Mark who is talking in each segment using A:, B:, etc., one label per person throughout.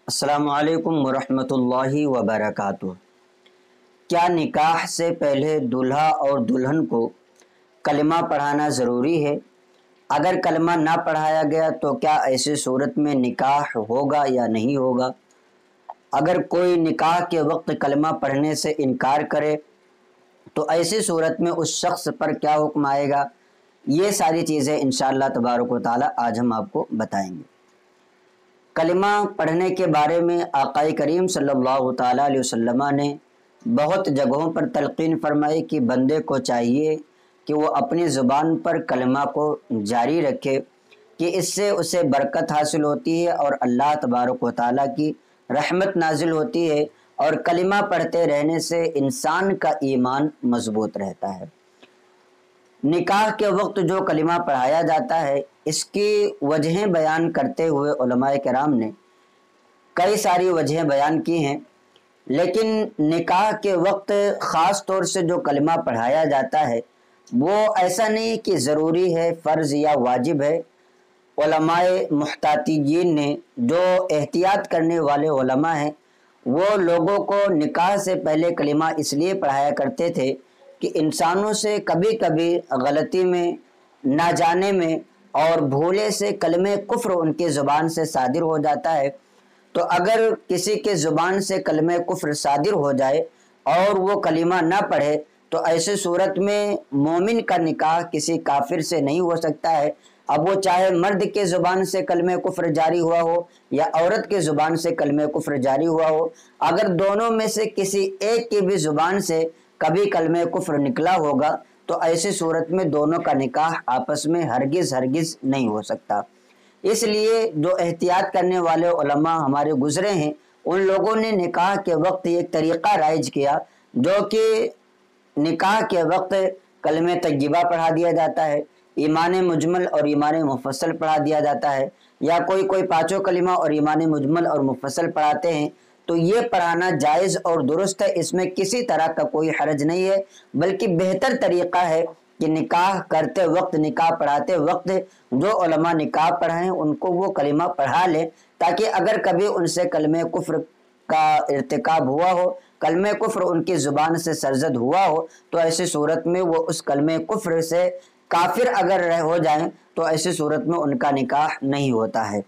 A: अस्सलाम वालेकुम वरहमतुल्लाहि वबरकातुह। क्या निकाह से पहले दूल्हा और दुल्हन को कलमा पढ़ाना ज़रूरी है? अगर कलमा ना पढ़ाया गया तो क्या ऐसी सूरत में निकाह होगा या नहीं होगा? अगर कोई निकाह के वक्त कलमा पढ़ने से इनकार करे तो ऐसी सूरत में उस शख्स पर क्या हुक्म आएगा? ये सारी चीज़ें इंशाअल्लाह तबारक व तआला आज हम आपको बताएंगे। कलिमा पढ़ने के बारे में आक़ाए करीम सल्लल्लाहु तआला अलैहि वसल्लम ने बहुत जगहों पर तलक़ीन फरमाई कि बंदे को चाहिए कि वो अपनी ज़ुबान पर कलिमा को जारी रखे कि इससे उसे बरकत हासिल होती है और अल्लाह तबारक व तआला की रहमत नाजिल होती है और कलिमा पढ़ते रहने से इंसान का ईमान मजबूत रहता है। निकाह के वक्त जो कलिमा पढ़ाया जाता है इसकी वजहें बयान करते हुए उलमाए किराम ने कई सारी वजहें बयान की हैं, लेकिन निकाह के वक्त ख़ास तौर से जो कलिमा पढ़ाया जाता है वो ऐसा नहीं कि ज़रूरी है, फ़र्ज़ या वाजिब है। उलमाए मुहतातियीन ने, जो एहतियात करने वाले उलमा हैं, वो लोगों को निकाह से पहले कलिमा इसलिए पढ़ाया करते थे कि इंसानों से कभी कभी गलती में, ना जाने में और भूले से कलमे कुफ्र उनकी ज़ुबान से सादिर हो जाता है। तो अगर किसी के ज़ुबान से कलमे कुफ्र सादिर हो जाए और वो कलिमा ना पढ़े तो ऐसे सूरत में मोमिन का निकाह किसी काफिर से नहीं हो सकता है। अब वो चाहे मर्द के ज़ुबान से कलमे कुफ्र जारी हुआ हो या औरत के ज़ुबान से कलमे कुफ्र जारी हुआ हो, अगर दोनों में से किसी एक की भी ज़ुबान से कभी कलमे कुफ्र निकला होगा तो ऐसी सूरत में दोनों का निकाह आपस में हरगिज़ नहीं हो सकता। इसलिए जो एहतियात करने वाले उलमा हमारे गुजरे हैं उन लोगों ने निकाह के वक्त एक तरीक़ा राइज किया, जो कि निकाह के वक्त कलमे तय्यबा पढ़ा दिया जाता है, ईमान मुजमल और ईमान मुफस्सल पढ़ा दिया जाता है, या कोई पाँचों कलिमा और ईमान मुजमल और मुफस्सल पढ़ाते हैं। तो ये पढ़ाना जायज़ और दुरुस्त है, इसमें किसी तरह का कोई हरज नहीं है, बल्कि बेहतर तरीक़ा है कि निकाह करते वक्त, निकाह पढ़ाते वक्त जो उलमा निकाह पढ़ाएं उनको वो कलिमा पढ़ा लें, ताकि अगर कभी उनसे कलमे कुफ्र का इर्तिकाब हुआ हो, कलमे कुफ्र उनकी ज़ुबान से सरजद हुआ हो, तो ऐसी सूरत में वो उस कलमे कुफ्र से काफिर अगर हो जाएं तो ऐसी सूरत में उनका निकाह नहीं होता है।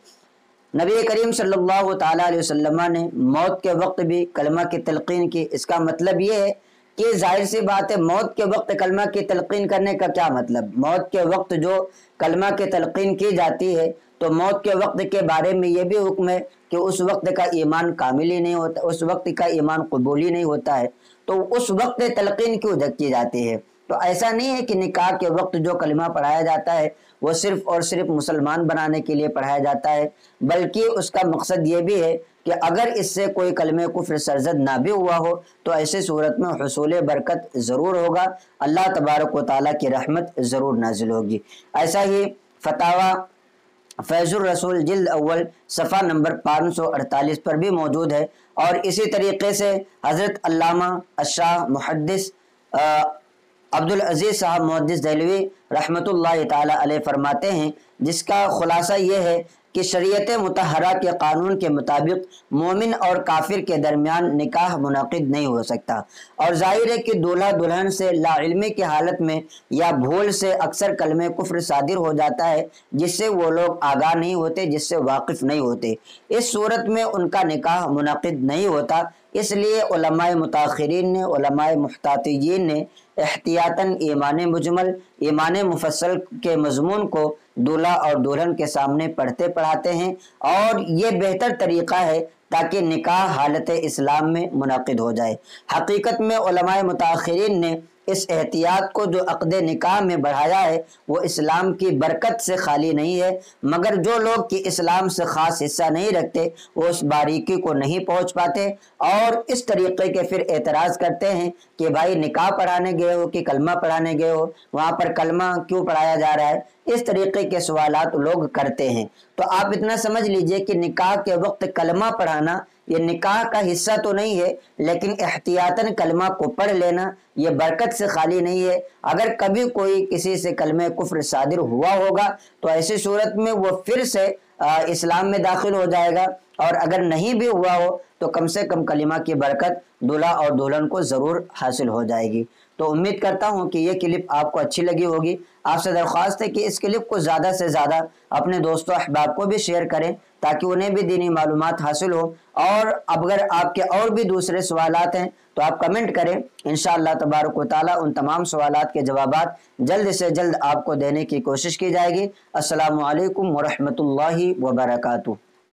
A: नबी करीम सल्लल्लाहु तआला अलैहि वसल्लम ने मौत के वक्त भी कलमा की तलक़ीन की। इसका मतलब ये है कि जाहिर सी बात है, मौत के वक्त कलमा की तलक़ीन करने का क्या मतलब? मौत के वक्त जो कलमा की तलक़ीन की जाती है तो मौत के वक्त के बारे में ये भी हुक्म है कि उस वक्त का ईमान कामिल ही नहीं होता, उस वक्त का ईमान कबूल ही नहीं होता है, तो उस वक्त तलक़ीन क्यों की जाती है? तो ऐसा नहीं है कि निकाह के वक्त जो कलिमा पढ़ाया जाता है वो सिर्फ और सिर्फ मुसलमान बनाने के लिए पढ़ाया जाता है, बल्कि उसका मकसद ये भी है कि अगर इससे कोई कलमे कुफ्र सरजद ना भी हुआ हो तो ऐसे सूरत में हुसूल बरकत ज़रूर होगा, अल्लाह तबारक व तआला की रहमत ज़रूर नाजिल होगी। ऐसा ही फतावा फैज़ुर रसूल जिल्द अव्वल सफ़ा नंबर 548 पर भी मौजूद है। और इसी तरीके से हज़रत अल्लामा अशाह मुहद्दिस अब्दुल अजीज़ साहब मुहद्दिस देहलवी रहमतुल्लाहि ताला अलैह फरमाते हैं, जिसका खुलासा ये है कि शरीयत मुतहरा के कानून के मुताबिक मोमिन और काफिर के दरमियान निकाह मुनाकिद नहीं हो सकता। और जाहिर है कि दूल्हा दुल्हन से लाइल्मी की हालत में या भूल से अक्सर कलमे कुफ्र सादिर हो जाता है, जिससे वो लोग आगाह नहीं होते, जिससे वाकिफ नहीं होते। इस सूरत में उनका निकाह मुनाकिद नहीं होता। इसलिए उलमाए मुताखिरीन ने, उलमाए मुहतातियीन ने एहतियातन ईमान मुजमल, ईमान मुफस्सल के मजमून को दूल्हा और दुल्हन के सामने पढ़ते पढ़ाते हैं, और ये बेहतर तरीक़ा है ताकि निकाह हालत इस्लाम में मुनाकिद हो जाए। हकीकत में उलमाए मुताखिरीन ने इस एहतियात को जो अक़्द निकाह में बढ़ाया है वो इस्लाम की बरकत से खाली नहीं है, मगर जो लोग कि इस्लाम से ख़ास हिस्सा नहीं रखते वो उस बारीकी को नहीं पहुँच पाते और इस तरीक़े के फिर एतराज़ करते हैं कि भाई निकाह पढ़ाने गए हो कि कलमा पढ़ाने गए हो, वहाँ पर कलमा क्यों पढ़ाया जा रहा है? इस तरीके के सवालात लोग करते हैं। तो आप इतना समझ लीजिए कि निकाह के वक्त कलमा पढ़ाना ये निकाह का हिस्सा तो नहीं है, लेकिन एहतियातन कलमा को पढ़ लेना ये बरकत से खाली नहीं है। अगर कभी कोई किसी से कलमे कुफ्र सादिर हुआ होगा तो ऐसी सूरत में वो फिर से इस्लाम में दाखिल हो जाएगा اور اگر نہیں بھی ہوا ہو تو کم سے کم کلمہ کی برکت دلہا اور دلہن کو ضرور حاصل ہو جائے گی۔ تو امید کرتا ہوں کہ یہ کلپ آپ کو اچھی لگی ہوگی۔ آپ سے درخواست ہے کہ اس کلپ کو زیادہ سے زیادہ اپنے دوستوں احباب کو بھی شیئر کریں تاکہ انہیں بھی دینی معلومات حاصل ہو، اور اگر آپ کے اور بھی دوسرے سوالات ہیں تو آپ کمنٹ کریں، انشاءاللہ تبارک و تعالی ان تمام سوالات کے جوابات جلد سے جلد آپ کو دینے کی کوشش کی جائے گی۔ السلام علیکم ورحمۃ اللہ وبرکاتہ۔